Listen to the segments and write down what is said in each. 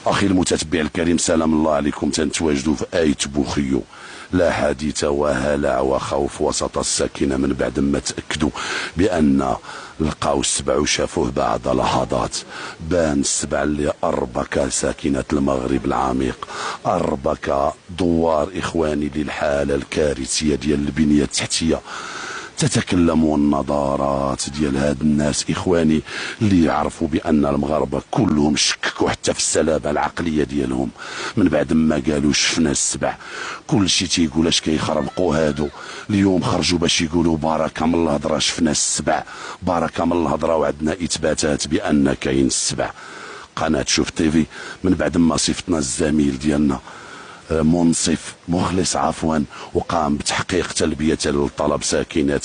أخي المتتبع الكريم، سلام الله عليكم. تنتواجدوا في آيت بوخيو، لا حديث وهلع وخوف وسط السكينة، من بعد ما تأكدوا بأن لقاو السبع وشافوه بعد لحظات. بان السبع اللي أربك ساكنة المغرب العميق، أربك دوار إخواني للحالة الكارثية ديال البنية التحتية. تتكلم النظارات ديال هاد الناس إخواني اللي يعرفوا بأن المغاربة كلهم شككوا حتى في السلامة العقلية ديالهم من بعد ما قالوا شفنا السبع. كل شيء تيقول اش كيخربقوا هادو. اليوم خرجوا باش يقولوا بركة من الهضرة شفنا السبع، بركة من الهضرة وعندنا إثباتات بأن كاين السبع. قناة شوف تيفي من بعد ما صيفطنا الزميل ديالنا منصف مخلص عفوا وقام بتحقيق تلبية للطلب ساكنة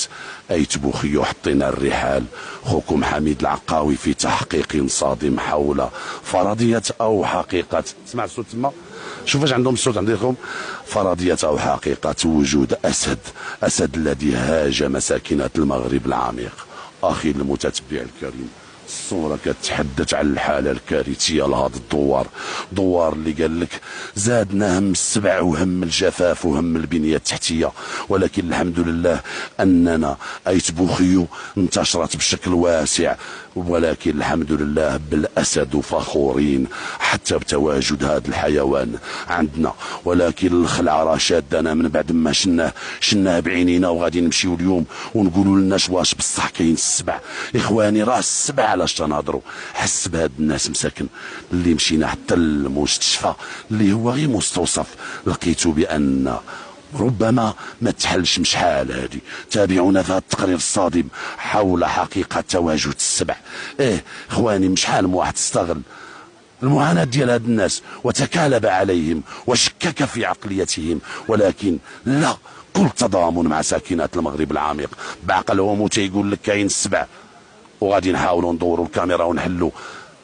آيت بوخيو، حطينا الرحال. خوكم حميد العقاوي في تحقيق صادم حول فرضية أو حقيقة، سمع الصوت تما، شوف اش عندهم الصوت عندكم، فرضية أو حقيقة وجود أسد الذي هاجم ساكنة المغرب العميق. أخي المتتبع الكريم، الصورة كتحدث على الحالة الكارثية لهذا دوار اللي قال لك زادنا هم السبع وهم الجفاف وهم البنية التحتية، ولكن الحمد لله أننا آيت بوخيو انتشرت بشكل واسع، ولكن الحمد لله بالأسد فخورين حتى بتواجد هذا الحيوان عندنا. ولكن الخلعة راه شادنا من بعد ما شناه بعينينا، وغادي نمشيو اليوم ونقولوا للناس واش بصح كاين السبع. إخواني راه السبع علاش تنهضروا؟ حس بهاد الناس مساكن اللي مشينا حتى المستشفى اللي هو غير مستوصف، لقيتوا بأن ربما ما تحلش مشحال هادي. تابعونا في هذا التقرير الصادم حول حقيقة تواجد السبع. اخواني مشحال من واحد استغل المعاناة ديال هاد الناس وتكالب عليهم وشكك في عقليتهم، ولكن لا، كل تضامن مع ساكنات المغرب العميق بعقلهم تيقول لك كاين السبع. وغادي نحاولوا ندوروا الكاميرا ونحلوا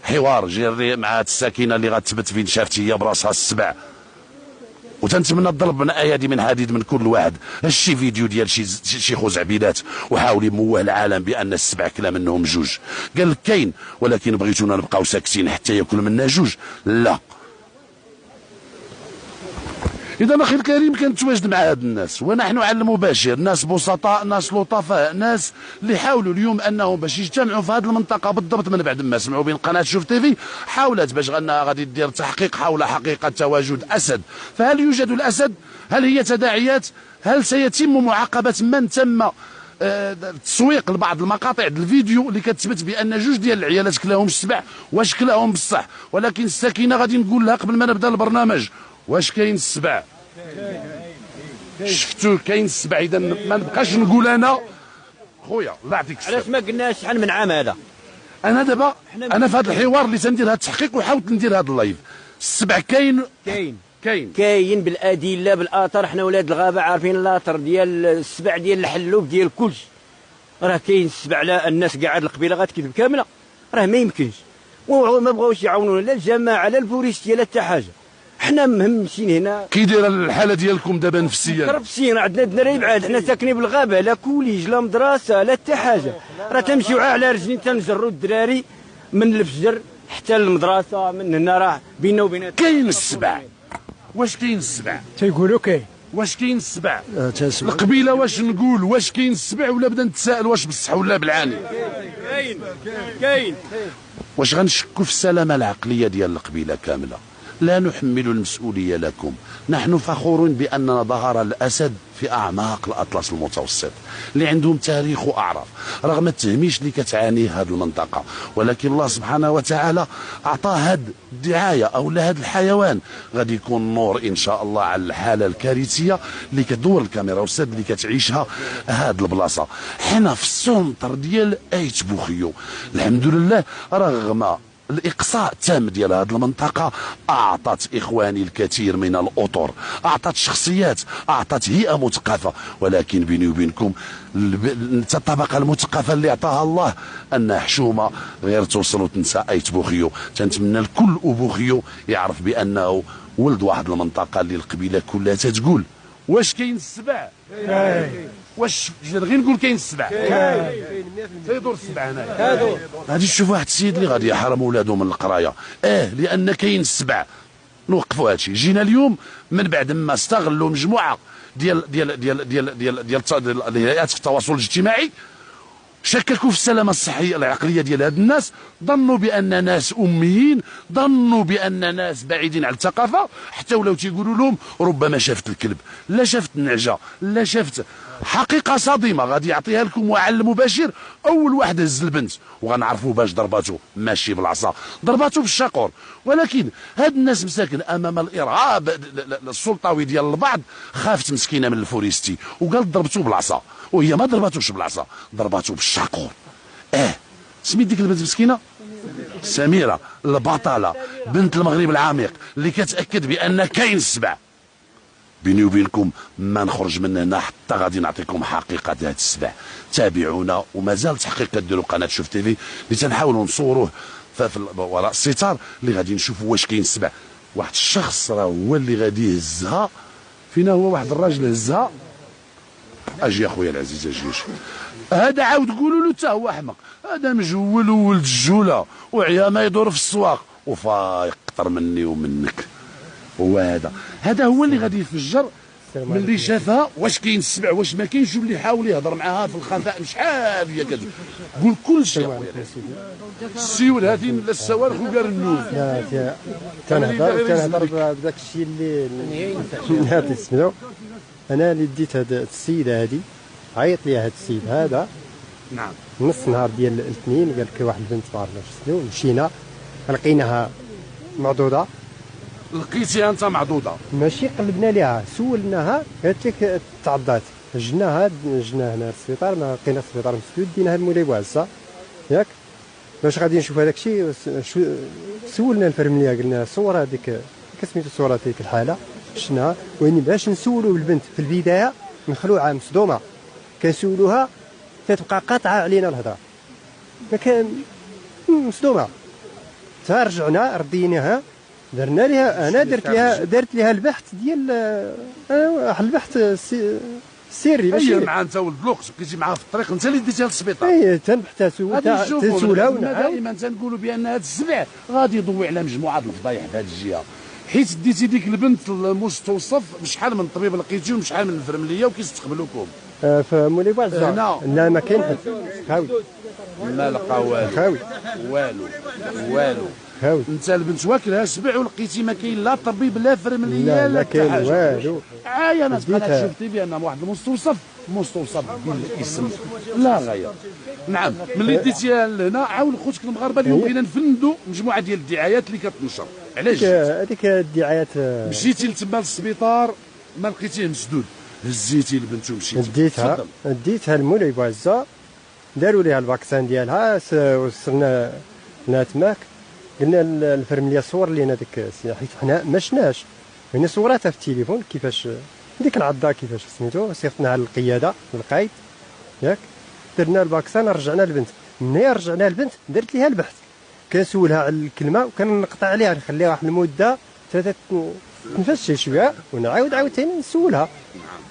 حوار جيري مع هاد الساكنه اللي غتثبت فين شافت هي براسها السبع. وتنتمنى الضرب من ايادي من حديد من كل واحد. هادشي فيديو ديال شي خزعبيلات وحاول يموه العالم بان السبع كلا منهم جوج. قال لك كاين، ولكن بغيتونا نبقاو ساكتين حتى ياكل منا جوج؟ لا. إذا أخي الكريم كنتواجد مع هاد الناس ونحن على المباشر، ناس بسطاء، ناس لطفاء، ناس اللي حاولوا اليوم أنهم باش يجتمعوا في هذه المنطقة بالضبط من بعد ما سمعوا بين قناة شوف تيفي حاولت باش أنها غادي دير تحقيق حول حقيقة تواجد أسد. فهل يوجد الأسد؟ هل هي تداعيات؟ هل سيتم معاقبة من تم تسويق لبعض المقاطع الفيديو اللي كتثبت بان جوج ديال العيالات كلاهم السبع؟ واش كلاهم بصح؟ ولكن الساكنه غادي نقول لها قبل ما نبدا البرنامج، واش كاين السبع؟ شفتوا كاين السبع؟ اذا ما نبقاش نقول انا خويا الله يعطيك الصحه. علاش ما قلناش شحال من عام هذا؟ انا دابا انا في هذا الحوار اللي تندير هذا التحقيق وحاولت ندير هذا اللايف. السبع كاين بالادله بالاثار. حنا ولاد الغابه عارفين الاثر ديال السبع ديال الحلوب ديال كلشي. راه كاين السبع. لا الناس قاعد القبيله غتكذب كامله، راه ما يمكنش. وما بغاوش يعاونونا لا الجماعه لا البوليس لا حتى حاجه. حنا مهمشين هنا. كي دايره الحاله ديالكم دابا نفسيا؟ نفسيا عندنا الدراري بعاد، حنا ساكنين بالغابه، لا كوليج لا مدرسه لا حتى حاجه. راه تمشيو على رجلين تنجروا الدراري من الفجر حتى المدرسه. من هنا راه بيننا وبين كاين السبع. واش كاين السبع؟ تيقولوا كاين. واش كاين السبع؟ القبيله واش نقول واش كاين السبع ولا بدا نتسائل واش بالصح ولا بالعاني؟ كاين. واش غنشكوا في السلامه العقليه ديال القبيله كامله؟ لا نحمل المسؤوليه لكم. نحن فخورون باننا ظهر الاسد في اعماق الاطلس المتوسط اللي عندهم تاريخ واعراف رغم التهميش اللي كتعانيه هذه المنطقه، ولكن الله سبحانه وتعالى اعطى هذه الدعايه او لهذا الحيوان غادي يكون نور ان شاء الله على الحاله الكارثيه اللي كتدور الكاميرا والسد اللي كتعيشها هذه البلاصه. حنا في السونتر ديال آيت بوخيو الحمد لله، رغم الإقصاء التام ديال هذه المنطقة أعطت إخواني الكثير من الأطر، أعطت شخصيات، أعطت هيئة مثقفة، ولكن بيني وبينكم الطبقة المثقفة اللي أعطاها الله أن حشومة غير توصل وتنسى آيت بوخيو. تنتمنى لكل أبوخيو يعرف بأنه ولد واحد المنطقة اللي القبيلة كلها تتقول واش كاين السبع؟ واش غير نقول كاين السبع؟ تيدور السبع هنايا. غادي تشوف واحد السيد اللي غادي يحرم ولادو من القرايه، لان كاين السبع. نوقفوا هادشي. جينا اليوم من بعد ما استغلوا مجموعه ديال الهيئات في التواصل الاجتماعي، شككوا في السلامه الصحيه العقليه ديال هاد الناس، ظنوا بان ناس اميين، ظنوا بان ناس بعيدين عن الثقافه، حتى ولاو تيقولوا لهم ربما شافت الكلب، لا شافت النعجه، لا شافت. حقيقه صادمه غادي يعطيها لكم وعلى المباشر. اول واحد هز البنت وغنعرفوا باش ضرباتو ماشي بالعصا، ضرباتو بالشاقور. ولكن هاد الناس مساكن امام الارهاب السلطوي ديال البعض، خافت مسكينه من الفوريستي وقالت ضربتو بالعصا، وهي ما ضرباتوش بالعصا، ضرباتو بالشاقور. سميت ديك البنت مسكينه سميره البطله، بنت المغرب العميق اللي كتاكد بان كاين السبع. بيني وبينكم ما نخرج من هنا حتى غادي نعطيكم حقيقه هاد السبع. تابعونا، ومازال تحقيق كديروا قناه شوف تيفي اللي تنحاولوا نصوروه وراء الستار، اللي غادي نشوفوا واش كاين السبع. واحد الشخص راه هو اللي غادي يهزها. فينا هو واحد الراجل هزها. اجي يا خويا العزيز اجي. هذا عاود قولوا له حتى هو احمق، هذا مجول وولد الجوله وعيا ما يدور في السواق وفايق اكثر مني ومنك. هو هذا هو اللي غادي يفجر. ملي شافها واش كاين السبع واش ما كاينش، واللي حاول يهضر معاها في الخفاء شحال هي كتقول قول كل شيء. السيول هذه لا الصواريخ وكاع النوز. لا تنهضر بداك الشيء اللي تسمعوا. انا اللي ديت هاد السيده هذه، عيط ليها هاد السيد هذا. نعم. نص نهار ديال الاثنين قال لك واحد البنت ما عرفناش شنو، مشينا لقيناها معضوضه. لقيتيها انت معضوضه؟ ماشي قلبنا ليها، سولناها قالت لك تعضات. جناها هنا للسبيطار، ما لقينا السبيطار مسدود، ديناها لمولاي بوعزه ياك باش غادي نشوف هذاك الشيء. سولنا الفرمليه قلنا صور هذيك كسميتو صورة ديك الحاله شفناها، وين باش نسولوا البنت في البدايه مخلوعه مصدومه، كنسولوها كتبقى قاطعه علينا الهضره، ما كان مصدومه. رجعنا رديناها، درنا لها، انا درت لها البحث ديال واحد البحث سري. ماشي مع انت ولد الوقت بقيتي معاها في الطريق، انت اللي ديتيها للسبيطار. تنبحثها تنسولها. دائما تنقولوا بان هذا السبع غادي يضوي على مجموعه الفضايح في هذه الجهه، حيت ديتي ديك البنت المستوصف بشحال من طبيب لقيتيهم، بشحال من الفرمليه وكيستقبلوكم. فمولي بوعزه لا ما كاين حد خاوي، ما لقى والو خاوي. انت البنت واكلها سبع ولقيتي ما كاين لا طبيب لا فرمليه لا كاين والو. انا شفتي بان واحد المستوصف بالاسم لا غير. نعم. ملي ديتيها لهنا عاون خوتك المغاربه اليوم بغينا نفندوا مجموعه ديال الدعايات اللي كتنشر. علاش هذيك الدعايات؟ مشيتي لتما للسبيطار ما لقيتيه مسدود، هزيتي البنت ومشيتي ديتها لمولاي بوعزه، داروا ليها الفاكسان ديالها، وصلنا لها تماك. قلنا الفرمليه صور لينا ديك حيت حنا ما شناش، يعني صوراتها في التليفون كيفاش ديك العضه كيفاش سميتو، صيفطناها للقياده للقايد ياك، درنا الفاكسان، رجعنا البنت. ملي رجعنا البنت درت ليها البحث، كنسولها على الكلمه وكنقطع عليها نخليها واحد المده تنفس شويه ونعاود عاوتاني نسولها.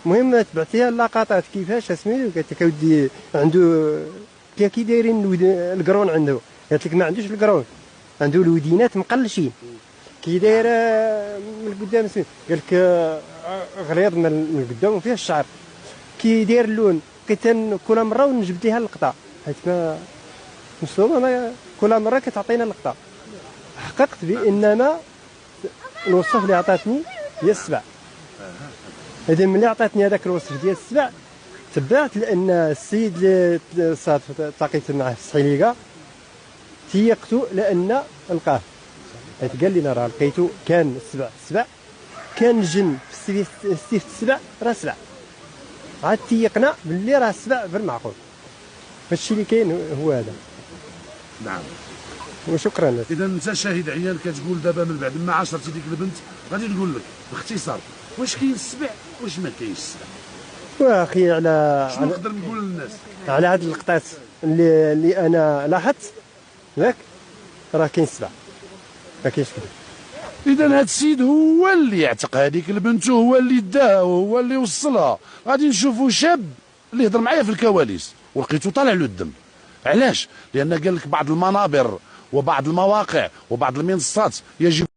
المهم تبعت ليها اللقطات كيفاش سميتو، قالت لك اودي عنده كي دايرين القرون عنده، قالت لك ما عندوش القرون، عنده الودينات مقلشين. كي دايره من القدام سميتو، قال لك غليظ من القدام وفيه الشعر. كي داير اللون بقيت كل مره ونجبد ليها اللقطه، حيت ما مصدومه كل مره كتعطينا اللقطه. حققت بان ما الوصف اللي عطاتني هي السبع. اذا ملي عطاتني هذاك الوصف ديال السبع تبعت، لان السيد اللي تلاقيت معاه في السحيليقه تيقتو لان لقاه، حيت قال لنا راه لقيتو كان السبع كان الجن في السيف السبع راه سبع. عاد تيقنا باللي راه السبع بالمعقول. هادشي اللي كاين هو هذا. نعم. وشكرا لك. اذا انت شاهد عيان كتقول دابا من بعد ما عاشرتي ديك البنت غادي نقول لك باختصار واش كاين السبع واش ما كاينش السبع. واخي على شنو نقدر نقول للناس على هاد اللقطات اللي انا لاحظت ياك، راه كاين السبع ما كاينش كذا. اذا هذا السيد هو اللي يعتق هذيك البنت، وهو اللي داها وهو اللي وصلها. غادي نشوفوا شاب اللي هضر معايا في الكواليس ولقيتو طالع له الدم، علاش؟ لان قال لك بعض المنابر وبعض المواقع وبعض المنصات يجب